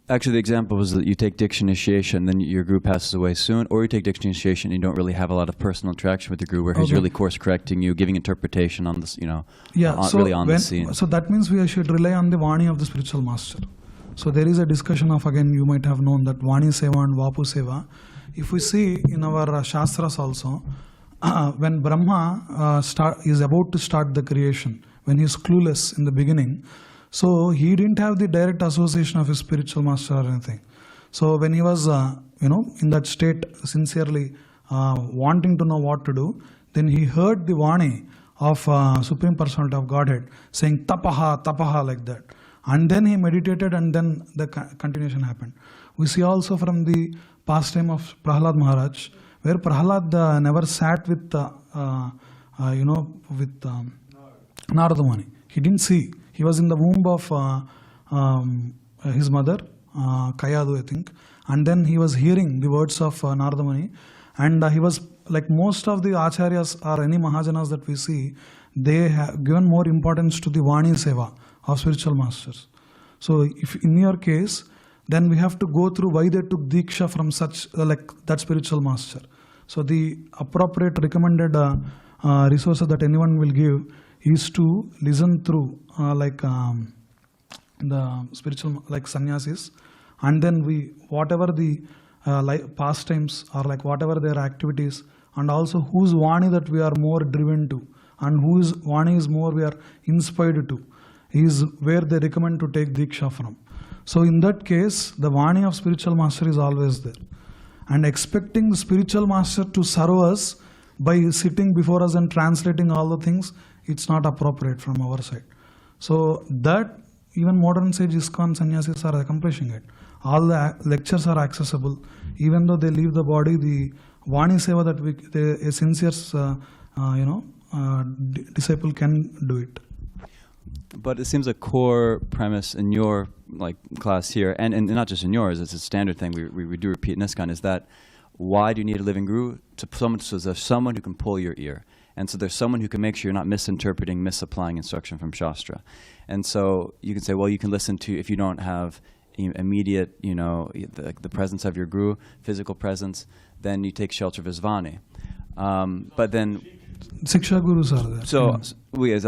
Actually, the example was that you take Diksha initiation, then your guru passes away soon, or you take Diksha initiation and you don't really have a lot of personal interaction with the guru, where he's really course correcting you, giving interpretation on this, really on the scene. So that means we should rely on the Vani of the spiritual master. So there is a discussion of, again, you might have known that Vani Seva and Vapu Seva. If we see in our Shastras also, when Brahma is about to start the creation, when he's clueless in the beginning, so he didn't have the direct association of his spiritual master or anything. So when he was, in that state, sincerely wanting to know what to do, then he heard the Vani of Supreme Personality of Godhead saying tapaha, tapaha, like that. And then he meditated, and then the continuation happened. We see also from the pastime of Prahlad Maharaj, where Prahlad never sat with, with Narada Muni. He didn't see. He was in the womb of his mother, Kayadu, I think. And then he was hearing the words of Narada Muni. And he was, like most of the Acharyas or any Mahajanas that we see, they have given more importance to the Vani Seva of spiritual masters. So if in your case, then we have to go through why they took Diksha from such, like that spiritual master. So the appropriate recommended resources that anyone will give is to listen through the spiritual, like sannyasis, and then whatever the pastimes or like whatever their activities, and also whose Vani that we are more driven to, and whose Vani is more we are inspired to, is where they recommend to take Diksha from. So in that case, the Vani of spiritual master is always there. And expecting the spiritual master to serve us by sitting before us and translating all the things, it's not appropriate from our side. So that even modern sage ISKCON sannyasis are accomplishing it. All the lectures are accessible. Even though they leave the body, the Vani Seva that a sincere disciple can do it. But it seems a core premise in your class here, and not just in yours, it's a standard thing we do repeat in ISKCON, is that why do you need a living guru? So there's someone who can pull your ear. And so there's someone who can make sure you're not misinterpreting, misapplying instruction from Shastra. And so you can say, well, you can listen to, if you don't have immediate, the presence of your guru, physical presence, then you take shelter of his Vani. But then Siksha Gurus are there. So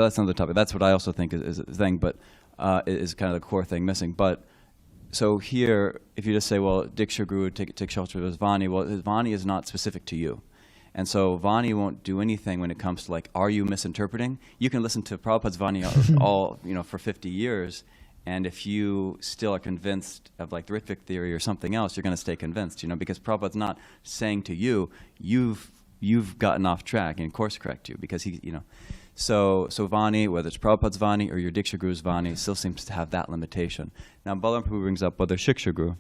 that's another topic. That's what I also think is a thing, but is kind of the core thing missing. But so here, if you just say, well, Diksha Guru, take shelter of his Vani, well, his Vani is not specific to you. And so Vani won't do anything when it comes to are you misinterpreting? You can listen to Prabhupada's Vani all for 50 years, and if you still are convinced of the Ritvik theory or something else, you're going to stay convinced, because Prabhupada's not saying to you, you've gotten off track and course correct you, because he, So Vani, whether it's Prabhupada's Vani or your Diksha Guru's Vani, still seems to have that limitation. Now Balaram Prabhu brings up whether Shiksha Guru.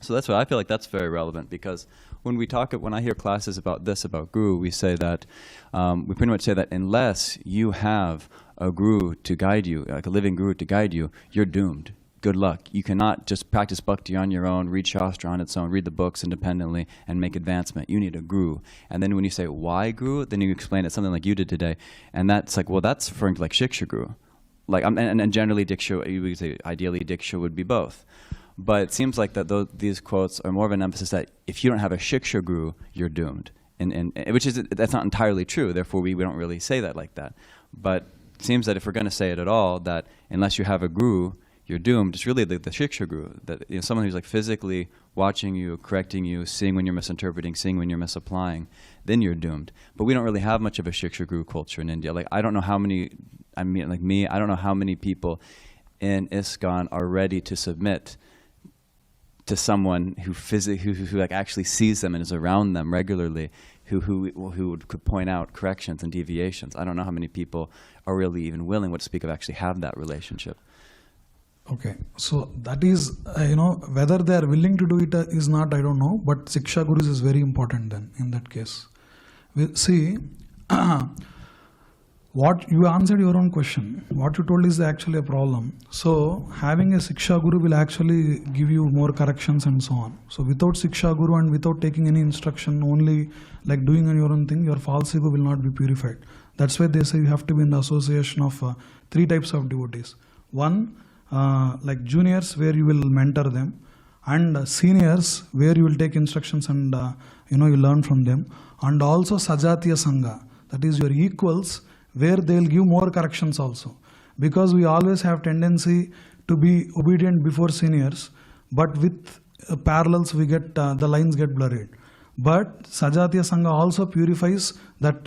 So that's what I feel like that's very relevant, because when I hear classes about Guru, we say that, we pretty much say that unless you have a Guru to guide you, like a living Guru to guide you, you're doomed. Good luck. You cannot just practice Bhakti on your own, read Shastra on its own, read the books independently, and make advancement. You need a Guru. And then when you say, why Guru? Then you explain it, something like you did today. And that's well, that's referring to Shiksha Guru. And generally Diksha, you would say ideally Diksha would be both. But it seems like that these quotes are more of an emphasis that if you don't have a Shiksha Guru, you're doomed. That's not entirely true. Therefore, we don't really say that like that. But seems that if we're going to say it at all, that unless you have a guru, you're doomed. It's really the shiksha guru, that someone who's like physically watching you, correcting you, seeing when you're misinterpreting, seeing when you're misapplying, then you're doomed. But we don't really have much of a shiksha guru culture in India. Like, I don't know how many, I don't know how many people in ISKCON are ready to submit to someone who like actually sees them and is around them regularly, who could point out corrections and deviations. I don't know how many people are really even willing, what to speak of, actually have that relationship. Okay, so that is, whether they are willing to do it is not, I don't know, but Siksha Gurus is very important then, in that case. See, what you answered your own question, what you told is actually a problem. So, having a Siksha Guru will actually give you more corrections and so on. So, without Siksha Guru and without taking any instruction, only like doing on your own thing, your false ego will not be purified. That's why they say you have to be in the association of 3 types of devotees. One, like juniors, where you will mentor them, and seniors, where you will take instructions and you learn from them, and also Sajatiya Sangha, that is your equals, where they will give more corrections also, because we always have tendency to be obedient before seniors, but with parallels we get the lines get blurred. But Sajatiya Sangha also purifies that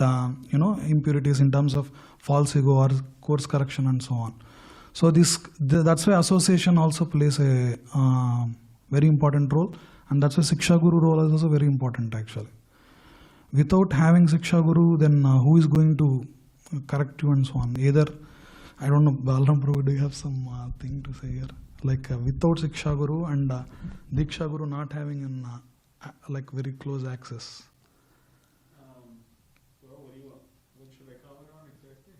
impurities in terms of false ego or course correction and so on. So that's why association also plays a very important role, and that's why Siksha Guru role is also very important actually. Without having Siksha Guru, then who is going to correct you and so on? Either, I don't know, Balaram Prabhu, do you have some thing to say here? Like without Siksha Guru and Diksha Guru not having an like very close access. Well, what should I comment on exactly?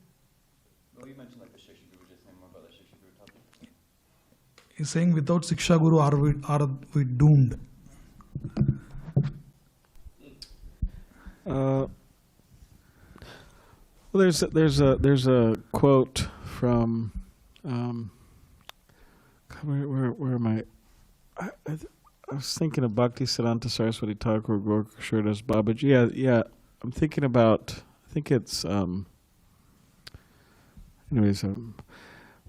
Well, you mentioned like the Shiksha Guru, just saying more about the Shiksha Guru topic. He's saying without Siksha Guru are we doomed? Well, there's a quote from where am I? I was thinking of Bhakti Siddhanta Saraswati Thakur Gaurkishordas Babaji. Yeah. I'm thinking about. I think it's. Anyways,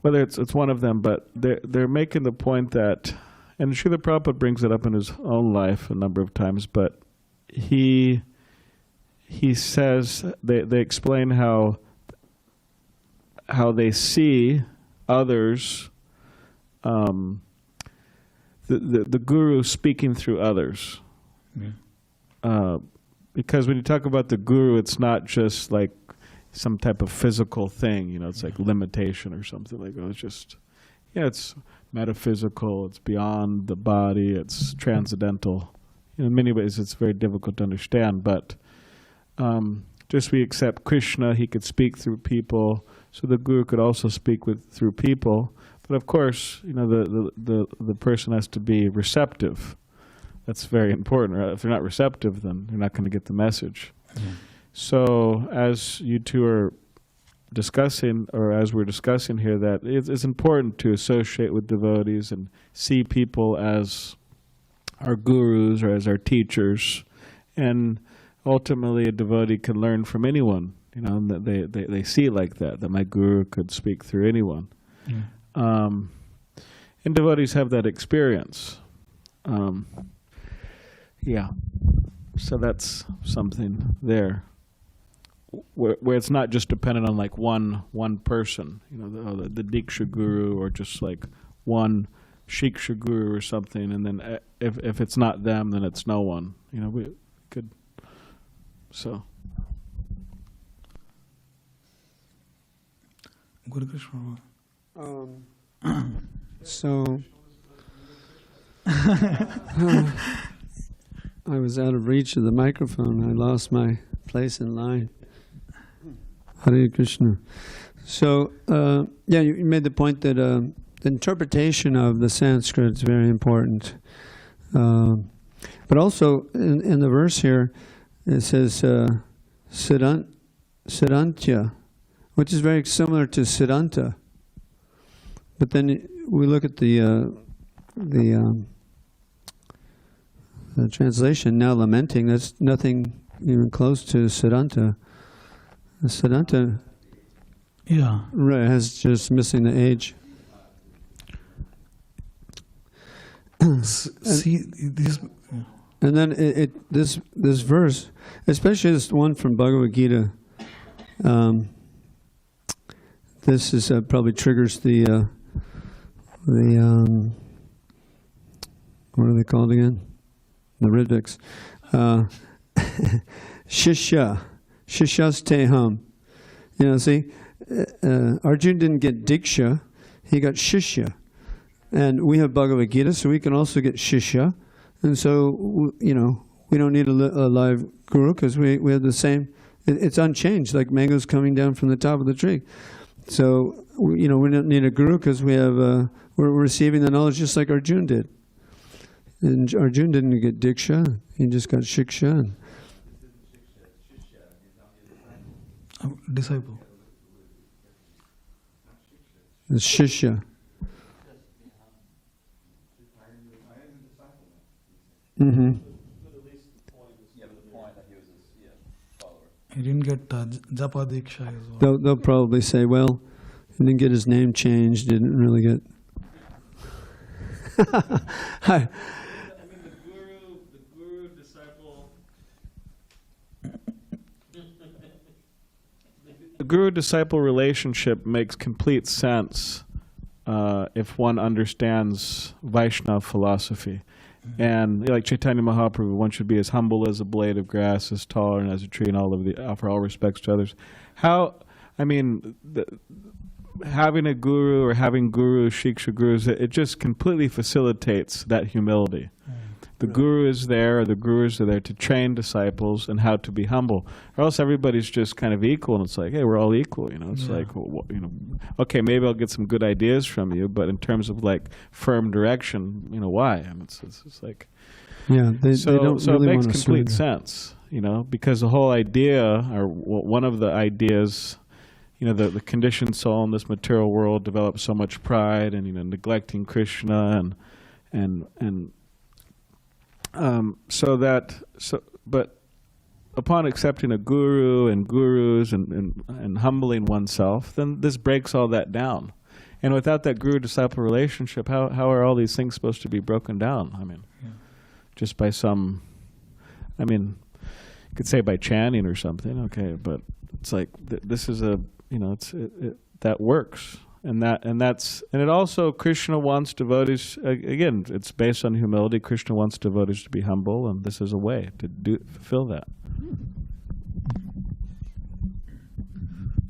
whether it's one of them, but they're making the point that, and Srila Prabhupada brings it up in his own life a number of times, but he says they explain how they see others, the guru speaking through others. Yeah. Because when you talk about the guru, it's not just like some type of physical thing, it's like limitation or something like that. It's just, it's metaphysical, it's beyond the body, it's transcendental. In many ways, it's very difficult to understand, but just we accept Krishna, he could speak through people, so the guru could also speak through people. But of course, the person has to be receptive. That's very important. Right? If they're not receptive, then they're not going to get the message. Mm-hmm. So as you two are discussing, or as we're discussing here, that it's important to associate with devotees and see people as our gurus or as our teachers, and ultimately a devotee can learn from anyone. They see like that my guru could speak through anyone. Yeah. And devotees have that experience. So that's something there, where it's not just dependent on like one person, the Diksha Guru, or just like one Shiksha Guru or something, and then if it's not them, then it's no one. We could. So. Guru Krishna. So I was out of reach of the microphone. I lost my place in line. Hare Krishna. So, you made the point that the interpretation of the Sanskrit is very important. But also, in the verse here, it says Siddhantya, which is very similar to Siddhanta. But then we look at the translation, now lamenting, that's nothing even close to Siddhanta. Siddhanta, Yeah. Right, has just missing the age. See, these. And then this verse, especially this one from Bhagavad Gita, this is probably triggers the what are they called again? The Ritvaks. Shishasteham. You know, see, Arjuna didn't get Diksha, he got Shishya. And we have Bhagavad Gita, so we can also get Shishya. And so, you know, we don't need a live guru because we have the same, it's unchanged, like mangoes coming down from the top of the tree. So, you know, we don't need a guru because we have, we're receiving the knowledge just like Arjuna did. And Arjuna didn't get Diksha, he just got Shiksha. Disciple. It's Shishya. Mm-hmm. He didn't get Japa Diksha as well. They'll probably say, well, he didn't get his name changed, didn't really get... I mean, the guru disciple. The guru disciple relationship makes complete sense if one understands Vaishnava philosophy. And like Chaitanya Mahaprabhu, one should be as humble as a blade of grass, as tolerant as a tree, and offer all respects to others. Having a guru or having gurus, shiksha gurus, it just completely facilitates that humility. The guru is there, or the gurus are there to train disciples and how to be humble. Or else everybody's just kind of equal, and it's like, hey, we're all equal. You know, it's like, well, you know, okay, maybe I'll get some good ideas from you, but in terms of like firm direction, you know, why? I mean, it's like, yeah, they don't so really it makes want to complete surrender. sense, you know, because the whole idea, or one of the ideas, you know, the conditioned soul in this material world develops so much pride, and you know, neglecting Krishna, but upon accepting a guru and gurus and humbling oneself, then this breaks all that down. And without that guru-disciple relationship, how are all these things supposed to be broken down? I mean, just by some, I mean, you could say by chanting or something, okay, but it's like, this is a, you know, that works. And it also, Krishna wants devotees, again, it's based on humility. Krishna wants devotees to be humble, and this is a way to fulfill that.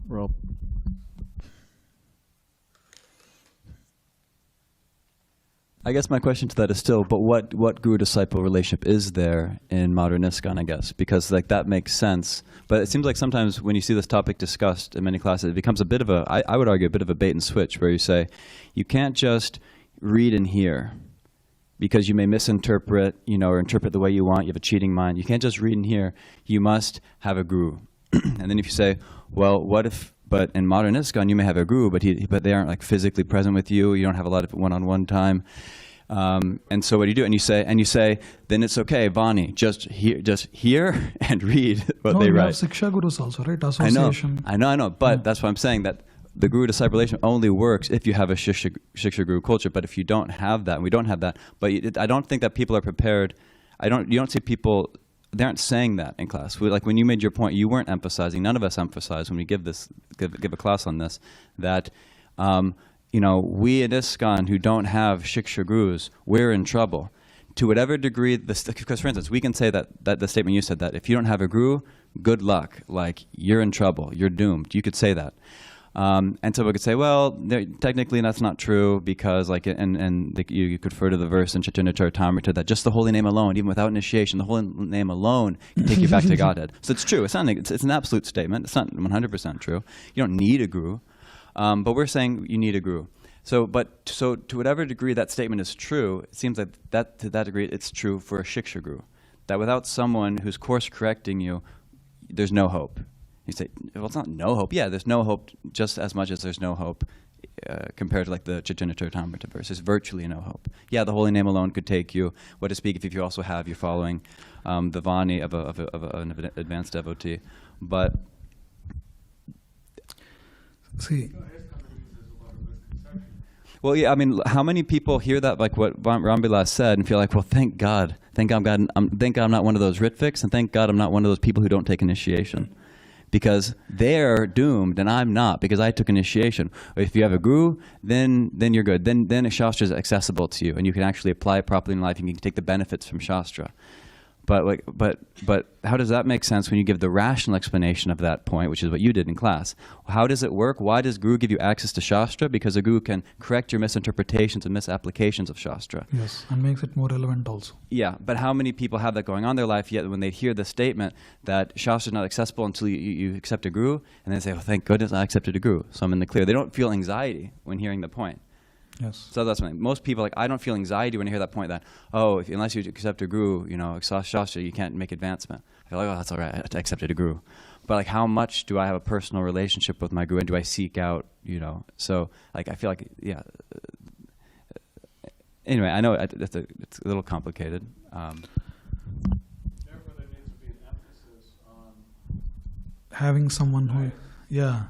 We're all I guess my question to that is still, but what guru-disciple relationship is there in modern ISKCON, I guess? Because like that makes sense. But it seems like sometimes when you see this topic discussed in many classes, it becomes a bit of a, I would argue, a bit of a bait and switch, where you say, you can't just read and hear, because you may misinterpret, you know, or interpret the way you want. You have a cheating mind. You can't just read and hear. You must have a guru. And then if you say, well, what if, but in modern ISKCON, you may have a guru, but they aren't like physically present with you. You don't have a lot of one-on-one time. And so what do you do? And you say, then it's okay, Vani, just hear and read what they write. We have Siksha Gurus also, right? Association. I know. But that's what I'm saying, that the guru-disciple relationship only works if you have a Shiksha Guru culture. But if you don't have that, and we don't have that, but I don't think that people are prepared. You don't see people, they aren't saying that in class. Like when you made your point, you weren't emphasizing, none of us emphasize when we give a class on this, that you know, we at ISKCON who don't have Shiksha Gurus, we're in trouble. To whatever degree, because for instance, we can say that the statement you said, that if you don't have a guru, good luck, like you're in trouble, you're doomed. You could say that. And so we could say, well, technically that's not true, because like, you could refer to the verse in Chaitanya Charitamrita that just the holy name alone, even without initiation, the holy name alone can take you back to Godhead. So it's true. It's an absolute statement. It's not 100% true. You don't need a guru. But we're saying you need a guru. So to whatever degree that statement is true, it seems like to that degree it's true for a Shiksha Guru. That without someone who's course correcting you, there's no hope. You say, well, it's not no hope. Yeah, there's no hope just as much as there's no hope compared to like the Chaitanya Charitamrita verse. There's virtually no hope. Yeah, the holy name alone could take you. What to speak if you also have you're following the Vani of an advanced devotee. But See, Well, yeah, I mean, how many people hear that, like what Vilasa said, and feel like, well, thank God I'm not one of those Ritviks, and thank God I'm not one of those people who don't take initiation. Because they're doomed and I'm not, because I took initiation. If you have a guru, then you're good. Then a Shastra is accessible to you, and you can actually apply it properly in life, and you can take the benefits from Shastra. But how does that make sense when you give the rational explanation of that point, which is what you did in class? How does it work? Why does Guru give you access to Shastra? Because a Guru can correct your misinterpretations and misapplications of Shastra. yes, and makes it more relevant also. Yeah, but how many people have that going on in their life, yet when they hear the statement that Shastra is not accessible until you accept a Guru, and they say, oh, thank goodness I accepted a Guru, so I'm in the clear. They don't feel anxiety when hearing the point. Yes. So that's something. Most people, like, I don't feel anxiety when I hear that point that, oh, unless you accept a Guru, Shastra, you can't make advancement. I feel like, oh, that's all right, I accepted a Guru. But like, how much do I have a personal relationship with my Guru, and do I seek out, So, like, I feel like, yeah. Anyway, I know it's a little complicated. Therefore, there needs to be an emphasis on Having someone who, yeah.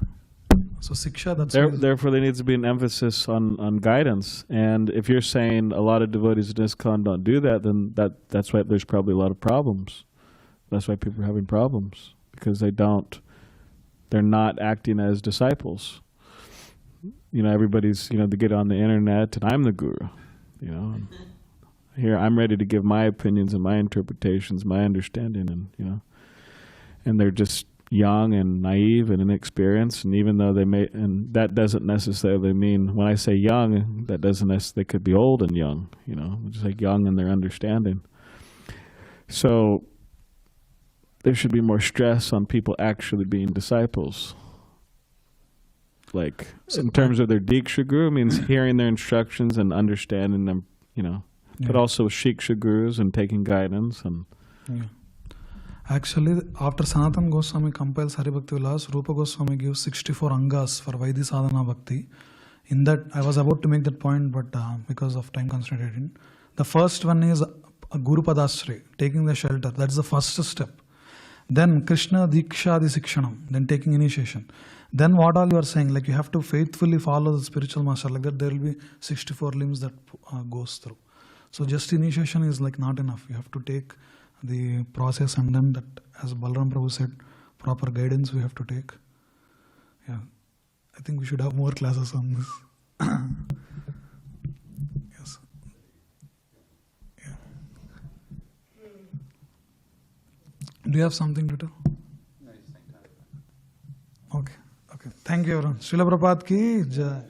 So Siksha, that's Therefore, there needs to be an emphasis on guidance. And if you're saying a lot of devotees in ISKCON don't do that, then that's why there's probably a lot of problems. That's why people are having problems, because they're not acting as disciples. Everybody's, they get on the internet and I'm the guru, and here I'm ready to give my opinions and my interpretations, my understanding, and, and they're just young and naive and inexperienced, and even though and that doesn't necessarily mean, when I say young, that doesn't necessarily, they could be old and young, just like young in their understanding. So there should be more stress on people actually being disciples. Like, in terms of their Diksha Guru, means hearing their instructions and understanding them, but also Shiksha Gurus and taking guidance. And yeah. Actually, after Sanatana Goswami compiles Haribhakti Vilas, Rupa Goswami gives 64 angas for Vaidhi Sadhana Bhakti. In that, I was about to make that point, but because of time constraint, I didn't. The first one is Guru Padashraya, taking the shelter. That's the first step. Then Krishna Dikshadi Sikshanam, then taking initiation. Then what all you are saying, like you have to faithfully follow the spiritual master, like that there will be 64 limbs that goes through. So just initiation is like not enough. You have to take the process, and then that, as Balaram Prabhu said, proper guidance we have to take. Yeah, I think we should have more classes on this. Yes. Yeah. Do you have something to tell? Okay. Okay. Thank you, everyone. Srila Prabhupada ki jai.